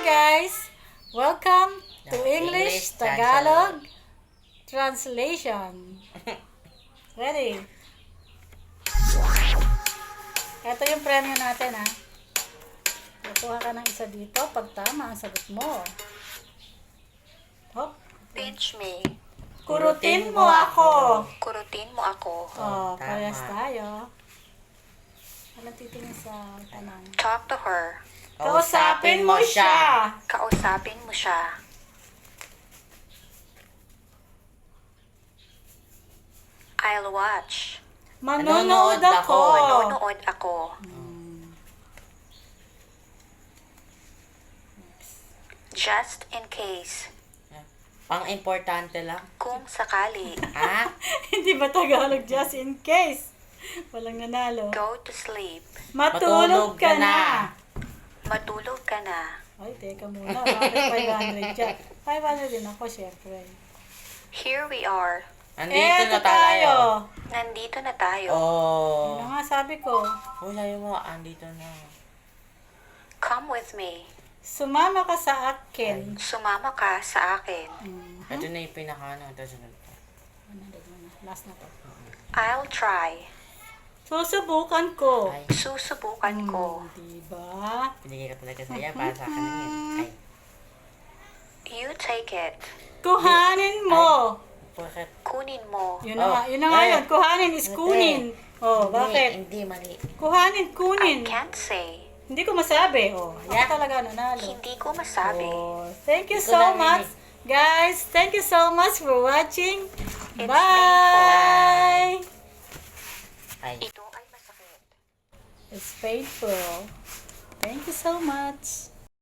guys! Welcome to English English Tagalog Translation. Ready? Ito yung premyo natin, ha? Kukuha ka ng isa dito pag tama ang sagot mo. Hop. Pinch me. Kurutin mo ako. Kurutin mo ako. Oh, tama. parehas tayo. Ano titingin sa tanong? Talk to her. Kausapin mo siya. Kausapin mo siya. I'll watch. Manonood ako. Manonood ako. Just in case. Pang-importante lang. Kung sakali. Ha? Hindi ba Tagalog just in case? Walang nanalo. Go to sleep. Matulog ka na. Matulog ka na. Ay, teka muna. Bakit 500 dyan? 500 din ako, syempre. Here we are. Andito na tayo. Nandito na tayo. Oh. Ano nga sabi ko? Oh, sabi mo, andito na. Come with me. Sumama ka sa akin. Sumama ka sa akin. Ito na yung pinaka-ano. Ito sunod to. Last na to. I'll try. Susubukan ko. Ay, Susubukan ko. Diba? pinigay ka talaga saya para sa akin na yun. Ay, You take it. Kuhanin mo. bakit? Kunin mo. Yun na nga, Oh. yun na nga Eh. yun. Kuhanin is kunin. Oh, bakit? Hindi, mali. Kuhanin, I kunin. can't say. Hindi ko masabi. Oh, yan talaga nanalo. Hindi ko masabi. Oh, thank you Hindi ko so narinig. much, guys. Thank you so much for watching. It's Bye. Ay. Ito ay masakit. It's painful. Thank you so much.